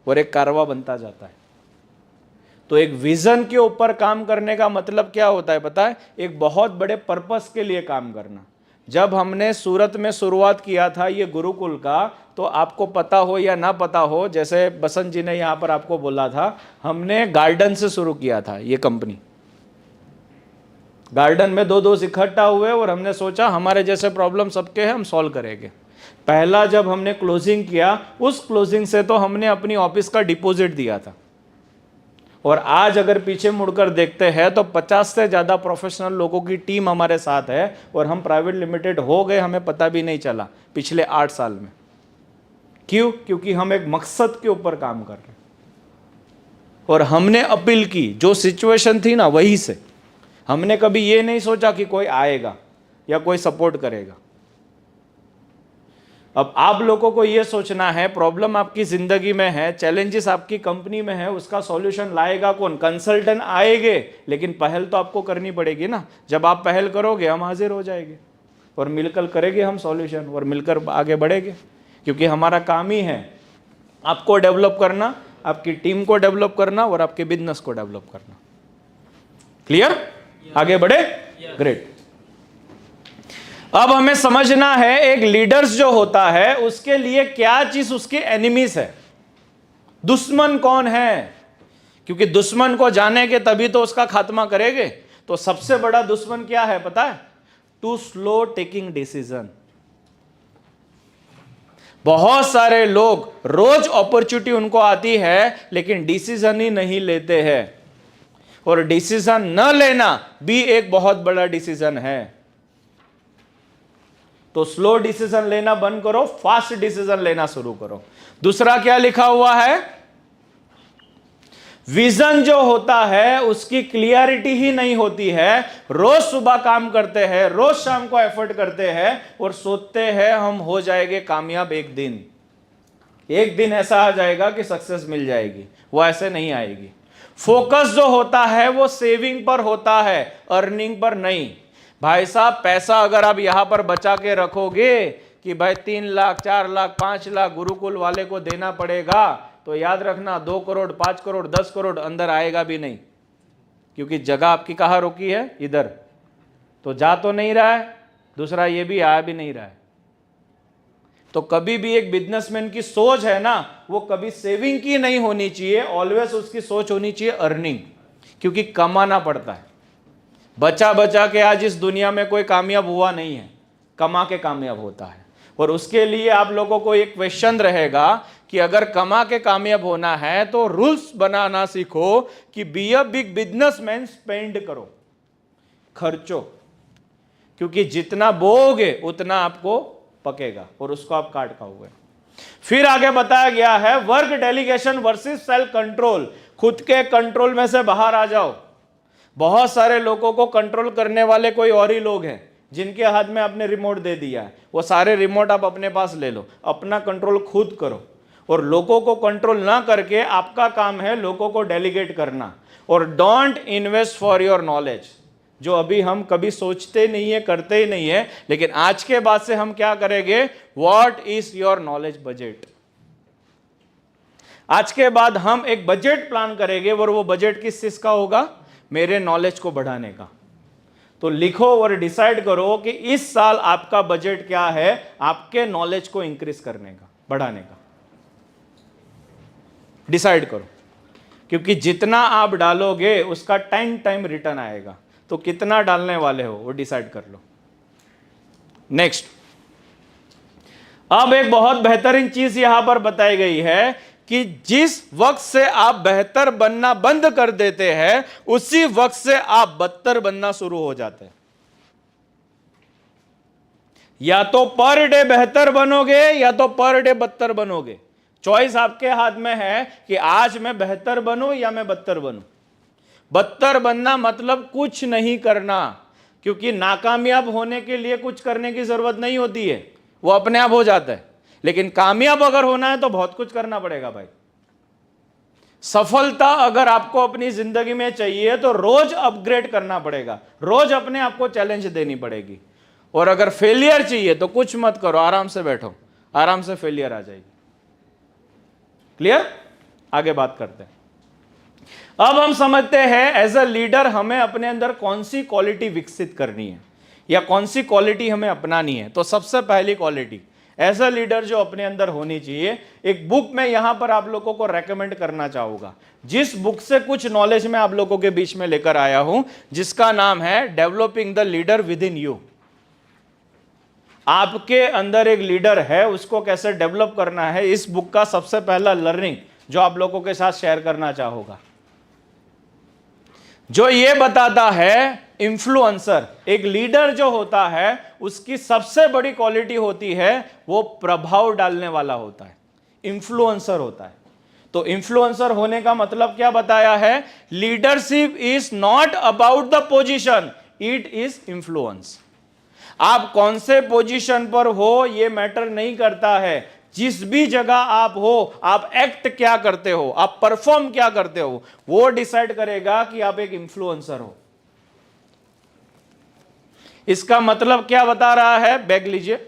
और एक कारवा बनता जाता है। तो एक विजन के ऊपर काम करने का मतलब क्या होता है पता है? एक बहुत बड़े पर्पस के लिए काम करना। जब हमने सूरत में शुरुआत किया था ये गुरुकुल का, तो आपको पता हो या ना पता हो, जैसे बसंत जी ने यहां पर आपको बोला था, हमने गार्डन से शुरू किया था ये कंपनी। गार्डन में दो दोस्त इकट्ठा हुए और हमने सोचा हमारे जैसे प्रॉब्लम सबके हैं, हम सॉल्व करेंगे। पहला जब हमने क्लोजिंग किया, उस क्लोजिंग से तो हमने अपनी ऑफिस का डिपॉजिट दिया था। और आज अगर पीछे मुड़कर देखते हैं तो 50 से ज़्यादा प्रोफेशनल लोगों की टीम हमारे साथ है, और हम प्राइवेट लिमिटेड हो गए हमें पता भी नहीं चला पिछले 8 साल में। क्यों? क्योंकि हम एक मकसद के ऊपर काम कर रहे हैं और हमने अपील की, जो सिचुएशन थी ना वही से। हमने कभी ये नहीं सोचा कि कोई आएगा या कोई सपोर्ट करेगा। अब आप लोगों को ये सोचना है, प्रॉब्लम आपकी जिंदगी में है, चैलेंजेस आपकी कंपनी में है, उसका सॉल्यूशन लाएगा कौन? कंसल्टेंट आएंगे, लेकिन पहल तो आपको करनी पड़ेगी ना। जब आप पहल करोगे हम हाजिर हो जाएंगे और मिलकर करेंगे हम सॉल्यूशन और मिलकर आगे बढ़ेंगे। क्योंकि हमारा काम ही है आपको डेवलप करना, आपकी टीम को डेवलप करना और आपके बिजनेस को डेवलप करना। क्लियर? आगे बढ़े? ग्रेट। अब हमें समझना है एक लीडर्स जो होता है उसके लिए क्या चीज उसके एनिमीज है, दुश्मन कौन है। क्योंकि दुश्मन को जानेंगे तभी तो उसका खात्मा करेंगे। तो सबसे बड़ा दुश्मन क्या है पता है? Too slow taking decision. बहुत सारे लोग रोज अपॉर्चुनिटी उनको आती है लेकिन डिसीजन ही नहीं लेते हैं, और डिसीजन न लेना भी एक बहुत बड़ा डिसीजन है। तो स्लो डिसीजन लेना बंद करो, फास्ट डिसीजन लेना शुरू करो। दूसरा क्या लिखा हुआ है? विजन जो होता है उसकी क्लियरिटी ही नहीं होती है। रोज सुबह काम करते हैं, रोज शाम को एफर्ट करते हैं और सोचते हैं हम हो जाएंगे कामयाब एक दिन। एक दिन ऐसा आ जाएगा कि सक्सेस मिल जाएगी, वो ऐसे नहीं आएगी। फोकस जो होता है वो सेविंग पर होता है, अर्निंग पर नहीं। भाई साहब, पैसा अगर आप यहां पर बचा के रखोगे कि भाई 3 लाख 4 लाख 5 लाख गुरुकुल वाले को देना पड़ेगा, तो याद रखना 2 करोड़ 5 करोड़ 10 करोड़ अंदर आएगा भी नहीं। क्योंकि जगह आपकी कहां रोकी है? इधर। तो जा तो नहीं रहा है, दूसरा ये भी आया भी नहीं रहा है। तो कभी भी एक बिजनेसमैन की सोच है ना, वो कभी सेविंग की नहीं होनी चाहिए, ऑलवेज उसकी सोच होनी चाहिए अर्निंग। क्योंकि कमाना पड़ता है। बचा बचा के आज इस दुनिया में कोई कामयाब हुआ नहीं है, कमा के कामयाब होता है। और उसके लिए आप लोगों को एक क्वेश्चन रहेगा कि अगर कमा के कामयाब होना है तो रूल्स बनाना सीखो कि be a big businessman, spend करो, खर्चो। क्योंकि जितना बोओगे उतना आपको पकेगा और उसको आप काट खाओगे। फिर आगे बताया गया है work delegation versus self control. खुद के कंट्रोल में से बाहर आ जाओ। बहुत सारे लोगों को कंट्रोल करने वाले कोई और ही लोग हैं जिनके हाथ में आपने रिमोट दे दिया है। वो सारे रिमोट आप अपने पास ले लो, अपना कंट्रोल खुद करो। और लोगों को कंट्रोल ना करके आपका काम है लोगों को डेलीगेट करना। और don't invest for your knowledge, जो अभी हम कभी सोचते नहीं है, करते ही नहीं है। लेकिन आज के बाद से हम क्या करेंगे? What is your knowledge budget. आज के बाद हम एक बजट प्लान करेंगे और वो बजट किस चीज का होगा? मेरे नॉलेज को बढ़ाने का। तो लिखो और डिसाइड करो कि इस साल आपका बजट क्या है आपके नॉलेज को इंक्रीज करने का, बढ़ाने का। डिसाइड करो, क्योंकि जितना आप डालोगे उसका टाइम रिटर्न आएगा। तो कितना डालने वाले हो वो डिसाइड कर लो। नेक्स्ट, अब एक बहुत बेहतरीन चीज यहां पर बताई गई है कि जिस वक्त से आप बेहतर बनना बंद कर देते हैं उसी वक्त से आप बदतर बनना शुरू हो जाते हैं। या तो पर डे बेहतर बनोगे या तो पर डे बदतर बनोगे। चॉइस आपके हाथ में है कि आज मैं बेहतर बनूं या मैं बदतर बनूं। बदतर बनना मतलब कुछ नहीं करना, क्योंकि नाकामयाब होने के लिए कुछ करने की जरूरत नहीं होती है, वो अपने आप हो जाता है। लेकिन कामयाब अगर होना है तो बहुत कुछ करना पड़ेगा भाई। सफलता अगर आपको अपनी जिंदगी में चाहिए तो रोज अपग्रेड करना पड़ेगा, रोज अपने आप को चैलेंज देनी पड़ेगी। और अगर फेलियर चाहिए तो कुछ मत करो, आराम से बैठो, आराम से फेलियर आ जाएगी। क्लियर? आगे बात करते हैं। अब हम समझते हैं एज अ लीडर हमें अपने अंदर कौन सी क्वालिटी विकसित करनी है या कौन सी क्वालिटी हमें अपनानी है। तो सबसे पहली क्वालिटी एज अ लीडर जो अपने अंदर होनी चाहिए, एक बुक में यहां पर आप लोगों को रेकमेंड करना चाहूंगा, जिस बुक से कुछ नॉलेज मैं आप लोगों के बीच में लेकर आया हूं, जिसका नाम है developing the leader with in you. आपके अंदर एक लीडर है, उसको कैसे डेवलप करना है, इस बुक का सबसे पहला लर्निंग जो आप लोगों के साथ शेयर करना चाहूंगा, जो ये बताता है इन्फ्लुएंसर, एक लीडर जो होता है उसकी सबसे बड़ी क्वालिटी होती है वो प्रभाव डालने वाला होता है, इन्फ्लुएंसर होता है। तो इन्फ्लुएंसर होने का मतलब क्या बताया है? Leadership is not about the position, it is influence. आप कौन से पोजीशन पर हो ये मैटर नहीं करता है, जिस भी जगह आप हो, आप एक्ट क्या करते हो, आप परफॉर्म क्या करते हो, वो डिसाइड करेगा कि आप एक इन्फ्लुएंसर हो। इसका मतलब क्या बता रहा है? बैग लीजिए,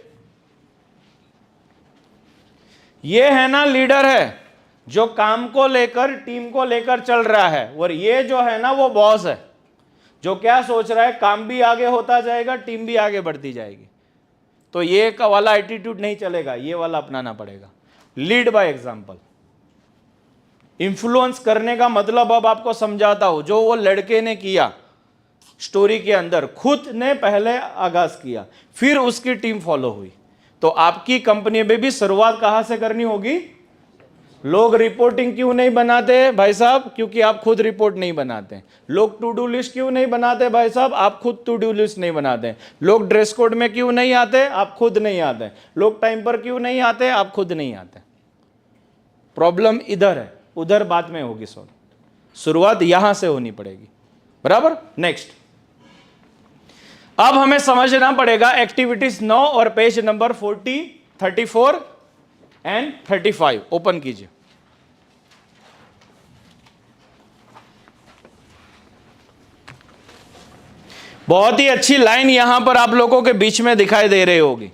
ये है ना लीडर है जो काम को लेकर, टीम को लेकर चल रहा है, और ये जो है ना वो बॉस है जो क्या सोच रहा है, काम भी आगे होता जाएगा, टीम भी आगे बढ़ती जाएगी। तो ये का वाला एटीट्यूड नहीं चलेगा, ये वाला अपनाना पड़ेगा, लीड बाय एग्जांपल। इन्फ्लुएंस करने का मतलब अब आपको समझाता हूं, जो वो लड़के ने किया स्टोरी के अंदर, खुद ने पहले आगाज किया, फिर उसकी टीम फॉलो हुई। तो आपकी कंपनी में भी शुरुआत कहां से करनी होगी? लोग रिपोर्टिंग क्यों नहीं बनाते भाई साहब? क्योंकि आप खुद रिपोर्ट नहीं बनाते। लोग टू डू लिस्ट क्यों नहीं बनाते भाई साहब? आप खुद टू डू लिस्ट नहीं बनाते। लोग ड्रेस कोड में क्यों नहीं आते? आप खुद नहीं आते। लोग टाइम पर क्यों नहीं आते? आप खुद नहीं आते। प्रॉब्लम इधर है, उधर बाद में होगी सॉल्व, शुरुआत यहां से होनी पड़ेगी, बराबर। नेक्स्ट, अब हमें समझना पड़ेगा एक्टिविटीज 9 और पेज नंबर 40, 34 एंड 35 ओपन कीजिए। बहुत ही अच्छी लाइन यहां पर आप लोगों के बीच में दिखाई दे रही होगी,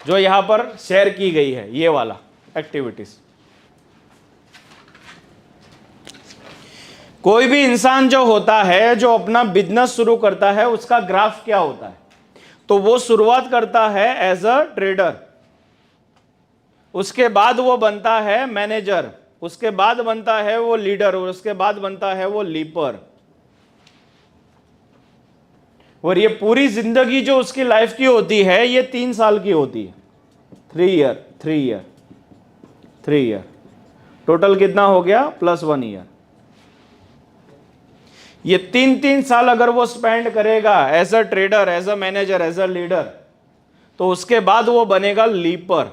जो यहां पर शेयर की गई है, ये वाला एक्टिविटीज। कोई भी इंसान जो होता है, जो अपना बिजनेस शुरू करता है, उसका ग्राफ क्या होता है? तो वो शुरुआत करता है एज अ ट्रेडर, उसके बाद वो बनता है मैनेजर, उसके बाद बनता है वो लीडर, और उसके बाद बनता है वो लीपर। और ये पूरी जिंदगी जो उसकी लाइफ की होती है, ये 3 साल की होती है। 3 ईयर, 3 ईयर, 3 ईयर, टोटल कितना हो गया? +1 ईयर। ये 3-3 साल अगर वो स्पेंड करेगा as a trader, as a manager, as a leader, तो उसके बाद वो बनेगा लीपर।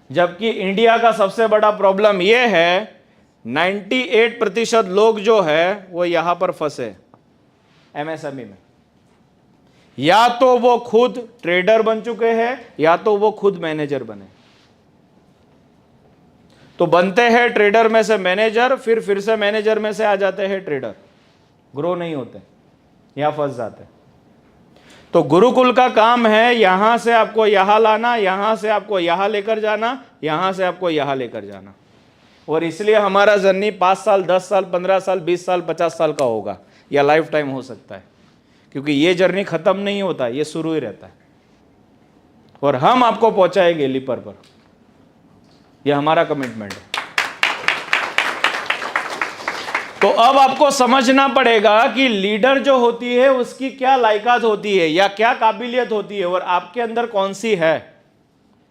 जबकि इंडिया का सबसे बड़ा प्रॉब्लम ये है, 98% लोग जो है वो यहां पर फंसे एमएसएमई में। या तो वो खुद ट्रेडर बन चुके हैं, या तो वो खुद मैनेजर बने। तो बनते हैं ट्रेडर में से मैनेजर, फिर से मैनेजर में से आ जाते हैं ट्रेडर, ग्रो नहीं होते, यहां फंस जाते हैं। तो गुरुकुल का काम है यहां से आपको यहां लाना, यहां से आपको यहां लेकर जाना, यहां से आपको यहां लेकर जाना। और इसलिए हमारा जर्नी 5 साल, 10 साल, 15 साल, 20 साल, 50 साल का होगा, या लाइफ टाइम हो सकता है, क्योंकि ये जर्नी खत्म नहीं होता, ये शुरू ही रहता है। और हम आपको पहुंचाएंगे लीपर पर, यह हमारा कमिटमेंट है। तो अब आपको समझना पड़ेगा कि लीडर जो होती है उसकी क्या लायकात होती है या क्या काबिलियत होती है, और आपके अंदर कौन सी है।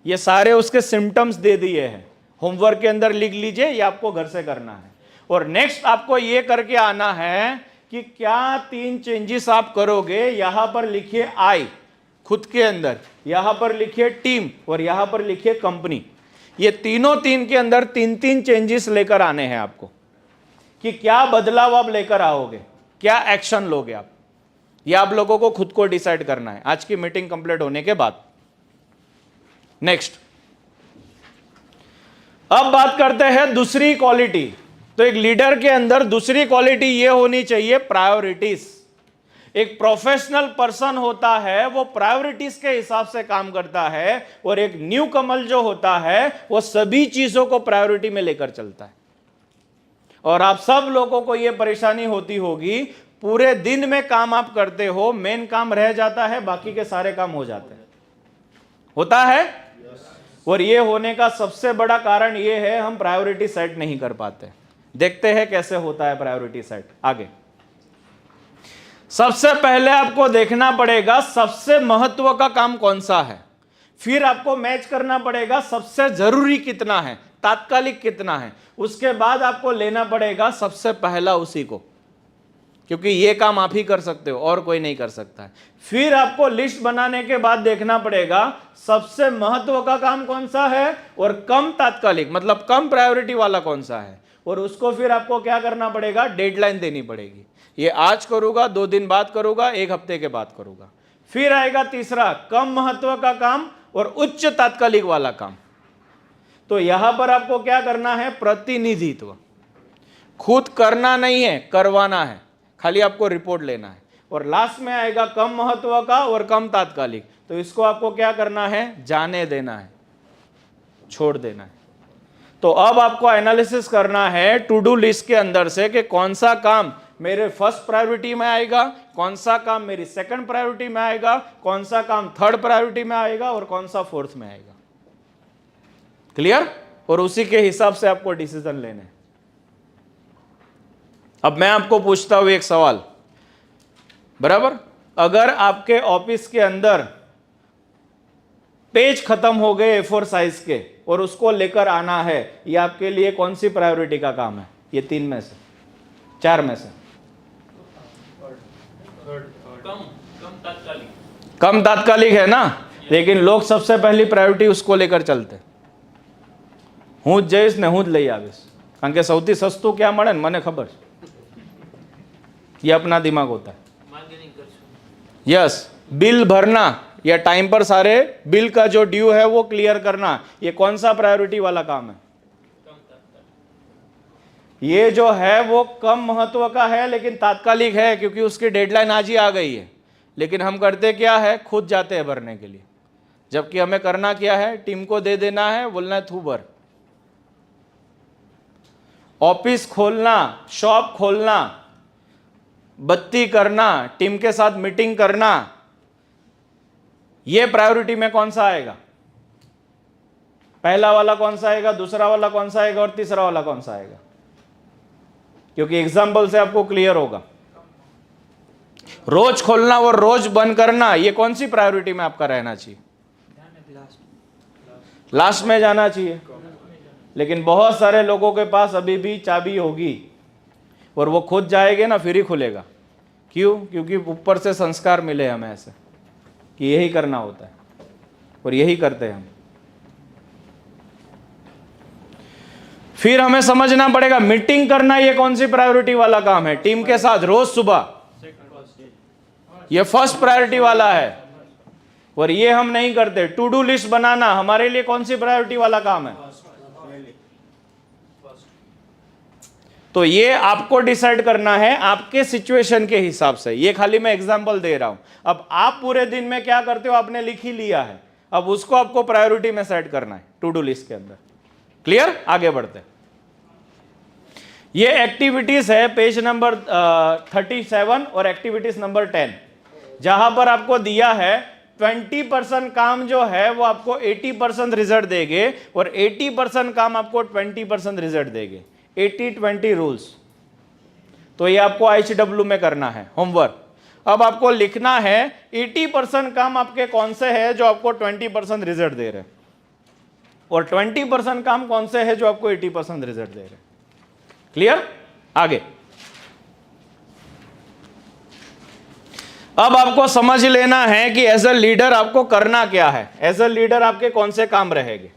ये सारे उसके सिम्टम्स दे दिए हैं, होमवर्क के अंदर लिख लीजिए, ये आपको घर से करना है। और नेक्स्ट आपको ये करके आना है कि क्या 3 चेंजेस आप करोगे। यहां पर लिखिए आई, खुद के अंदर, यहां पर लिखिए टीम, और यहां पर लिखिए कंपनी। ये तीनों 3 के अंदर 3-3 चेंजेस लेकर आने हैं आपको, कि क्या बदलाव आप लेकर आओगे, क्या एक्शन लोगे आप। ये आप लोगों को खुद को डिसाइड करना है आज की मीटिंग कंप्लीट होने के बाद। नेक्स्ट, अब बात करते हैं दूसरी क्वालिटी। तो एक लीडर के अंदर दूसरी क्वालिटी ये होनी चाहिए, प्रायोरिटीज। एक प्रोफेशनल पर्सन होता है वो प्रायोरिटीज के हिसाब से काम करता है, और एक न्यू कमल जो होता है वो सभी चीजों को प्रायोरिटी में लेकर चलता है। और आप सब लोगों को यह परेशानी होती होगी, पूरे दिन में काम आप करते हो, मेन काम रह जाता है, बाकी के सारे काम हो जाते हैं, होता है। और ये होने का सबसे बड़ा कारण ये है, हम प्रायोरिटी सेट नहीं कर पाते। देखते हैं कैसे होता है प्रायोरिटी सेट आगे। सबसे पहले आपको देखना पड़ेगा सबसे महत्व का काम कौन सा है, फिर आपको मैच करना पड़ेगा सबसे जरूरी कितना है, तात्कालिक कितना है, उसके बाद आपको लेना पड़ेगा सबसे पहला उसी को, क्योंकि ये काम आप ही कर सकते हो और कोई नहीं कर सकता है। फिर आपको लिस्ट बनाने के बाद देखना पड़ेगा सबसे महत्व का काम कौन सा है और कम तात्कालिक मतलब कम प्रायोरिटी वाला कौन सा है, और उसको फिर आपको क्या करना पड़ेगा, डेडलाइन देनी पड़ेगी। ये आज करूंगा, 2 दिन बाद करूंगा, 1 हफ्ते के बाद करूंगा। फिर आएगा तीसरा, कम महत्व का काम और उच्च तात्कालिक वाला काम। तो यहां पर आपको क्या करना है, प्रतिनिधित्व। खुद करना नहीं है, करवाना है, खाली आपको रिपोर्ट लेना है। और लास्ट में आएगा कम महत्व का और कम तात्कालिक, तो इसको आपको क्या करना है, जाने देना है, छोड़ देना है। तो अब आपको एनालिसिस करना है टू डू लिस्ट के अंदर से कि कौन सा काम मेरे फर्स्ट प्रायोरिटी में आएगा, कौन सा काम मेरी सेकंड प्रायोरिटी में आएगा, कौन सा काम थर्ड प्रायोरिटी में आएगा और कौन सा फोर्थ में आएगा। क्लियर? और उसी के हिसाब से आपको डिसीजन लेने हैं। अब मैं आपको पूछता हूं एक सवाल, बराबर, अगर आपके ऑफिस के अंदर पेज खत्म हो गए A4 साइज के और उसको लेकर आना है, ये आपके लिए कौन सी प्रायोरिटी का काम है? ये 3 में से, 4 में से कम तात्कालिक है ना, लेकिन लोग सबसे पहली प्रायोरिटी उसको लेकर चलते। હું જ જઈશ ને હું જ લઈ આવીશ, કારણ કે સૌથી સસ્તું ક્યાં મળે ને મને ખબર છે। ये अपना दिमाग होता है। यस, बिल भरना या टाइम पर सारे बिल का जो ड्यू है वो क्लियर करना, ये कौन सा प्रायोरिटी वाला काम है? ये जो है वो कम महत्व का है लेकिन तात्कालिक है, क्योंकि उसकी डेडलाइन आज ही आ गई है। लेकिन हम करते क्या है, खुद जाते हैं भरने के लिए, जबकि हमें करना क्या है, टीम को दे देना है, बोलना है तू भर। ऑफिस खोलना, शॉप खोलना, बत्ती करना, टीम के साथ मीटिंग करना, ये प्रायोरिटी में कौन सा आएगा? पहला वाला कौन सा आएगा, दूसरा वाला कौन सा आएगा और तीसरा वाला कौन सा आएगा? क्योंकि एग्जाम्पल से आपको क्लियर होगा। रोज खोलना और रोज बंद करना, ये कौन सी प्रायोरिटी में आपका रहना चाहिए? लास्ट में जाना चाहिए। लेकिन बहुत सारे लोगों के पास अभी भी चाबी होगी और वो खुद जाएंगे ना, फिर ही खुलेगा। क्यों? क्योंकि ऊपर से संस्कार मिले हमें ऐसे कि यही करना होता है और यही करते हैं हम। फिर हमें समझना पड़ेगा मीटिंग करना ये कौन सी प्रायोरिटी वाला काम है? टीम के साथ रोज सुबह, ये फर्स्ट प्रायोरिटी वाला है और ये हम नहीं करते। टू डू लिस्ट बनाना हमारे लिए कौन सी प्रायोरिटी वाला काम है? तो ये आपको डिसाइड करना है आपके सिचुएशन के हिसाब से। ये खाली मैं एग्जांपल दे रहा हूं। अब आप पूरे दिन में क्या करते हो आपने लिख ही लिया है, अब उसको आपको प्रायोरिटी में सेट करना है टू डू लिस्ट के अंदर। क्लियर? आगे बढ़ते। ये एक्टिविटीज है पेज नंबर 37 और एक्टिविटीज नंबर 10, जहां पर आपको दिया है 20% काम जो है वो आपको 80% रिजल्ट देंगे और 80% काम आपको 20% रिजल्ट देंगे। 80-20 रूल्स। तो ये आपको ICW में करना है होमवर्क। अब आपको लिखना है 80% काम आपके कौन से हैं जो आपको 20% रिजल्ट दे रहे हैं और 20% काम कौन से हैं जो आपको 80% रिजल्ट दे रहे हैं। क्लियर? आगे अब आपको समझ लेना है कि एज अ लीडर आपको करना क्या है। एज अ लीडर आपके कौन से काम रहेंगे?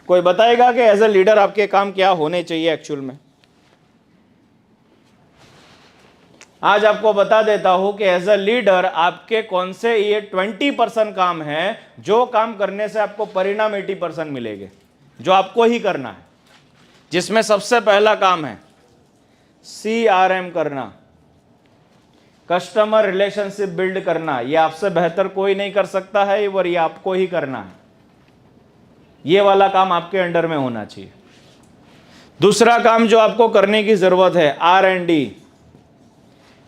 कोई बताएगा कि एज अ लीडर आपके काम क्या होने चाहिए एक्चुअल में? आज आपको बता देता हूं कि एज अ लीडर आपके कौन से ये 20% काम है जो काम करने से आपको परिणाम 80% मिलेंगे, जो आपको ही करना है। जिसमें सबसे पहला काम है CRM करना, कस्टमर रिलेशनशिप बिल्ड करना, ये आपसे बेहतर कोई नहीं कर सकता है और ये आपको ही करना है। ये वाला काम आपके अंडर में होना चाहिए। दूसरा काम जो आपको करने की जरूरत है, R&D,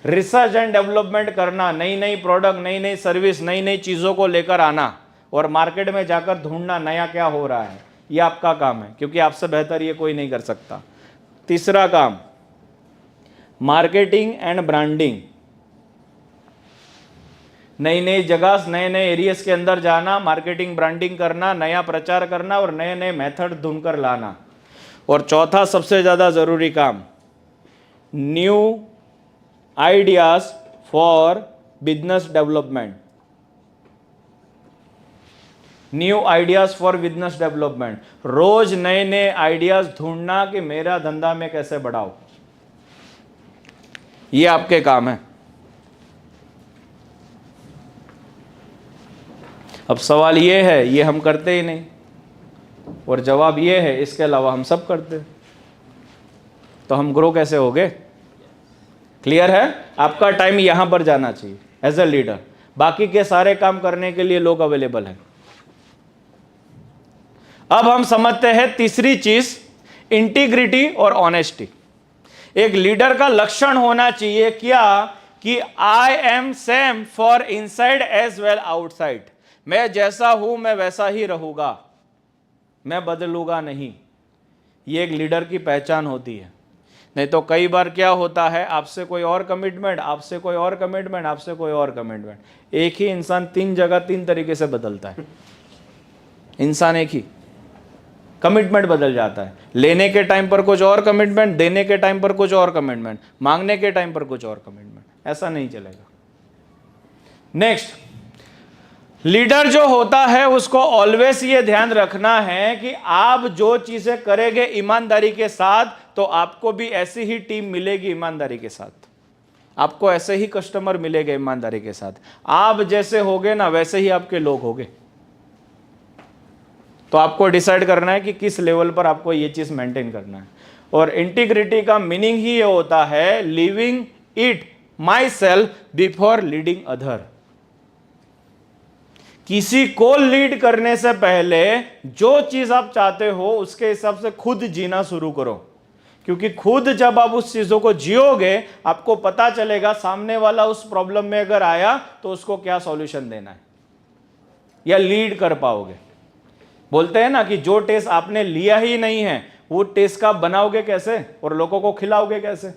रिसर्च एंड डेवलपमेंट करना, नई नई प्रोडक्ट, नई नई सर्विस, नई नई चीजों को लेकर आना और मार्केट में जाकर ढूंढना नया क्या हो रहा है। ये आपका काम है, क्योंकि आपसे बेहतर ये कोई नहीं कर सकता। तीसरा काम, मार्केटिंग एंड ब्रांडिंग, नई नई जगह, नए नए एरियाज के अंदर जाना, मार्केटिंग ब्रांडिंग करना, नया प्रचार करना और नए नए मेथड ढूंढकर लाना। और चौथा सबसे ज्यादा जरूरी काम, new ideas for business development. New ideas for business development, रोज नए नए आइडियाज ढूंढना कि मेरा धंधा में कैसे बढ़ाऊं। ये आपके काम है। अब सवाल ये है, ये हम करते ही नहीं, और जवाब ये है इसके अलावा हम सब करते, तो हम ग्रो कैसे होगे? क्लियर है? आपका टाइम यहां पर जाना चाहिए एज ए लीडर, बाकी के सारे काम करने के लिए लोग अवेलेबल हैं। अब हम समझते हैं तीसरी चीज, इंटीग्रिटी और ऑनेस्टी। एक लीडर का लक्षण होना चाहिए क्या कि I am same for inside as well outside. मैं जैसा हूं मैं वैसा ही रहूंगा, मैं बदलूंगा नहीं। ये एक लीडर की पहचान होती है। नहीं तो कई बार क्या होता है, आपसे कोई और कमिटमेंट, आपसे कोई और कमिटमेंट, आपसे कोई और कमिटमेंट। एक ही इंसान तीन जगह तीन तरीके से बदलता है। इंसान एक ही, कमिटमेंट बदल जाता है। लेने के टाइम पर कुछ और कमिटमेंट, देने के टाइम पर कुछ और कमिटमेंट, मांगने के टाइम पर कुछ और कमिटमेंट। ऐसा नहीं चलेगा। नेक्स्ट, लीडर जो होता है उसको ऑलवेज ये ध्यान रखना है कि आप जो चीजें करेंगे ईमानदारी के साथ, तो आपको भी ऐसी ही टीम मिलेगी ईमानदारी के साथ, आपको ऐसे ही कस्टमर मिलेंगे ईमानदारी के साथ। आप जैसे होगे ना वैसे ही आपके लोग होंगे। तो आपको डिसाइड करना है कि किस लेवल पर आपको ये चीज मेंटेन करना है। और इंटीग्रिटी का मीनिंग ही ये होता है, living it my self before leading other. किसी को लीड करने से पहले जो चीज आप चाहते हो उसके हिसाब से खुद जीना शुरू करो, क्योंकि खुद जब आप उस चीजों को जियोगे आपको पता चलेगा सामने वाला उस प्रॉब्लम में अगर आया तो उसको क्या सॉल्यूशन देना है, या लीड कर पाओगे। बोलते हैं ना कि जो टेस्ट आपने लिया ही नहीं है वो टेस्ट का बनाओगे कैसे और लोगों को खिलाओगे कैसे।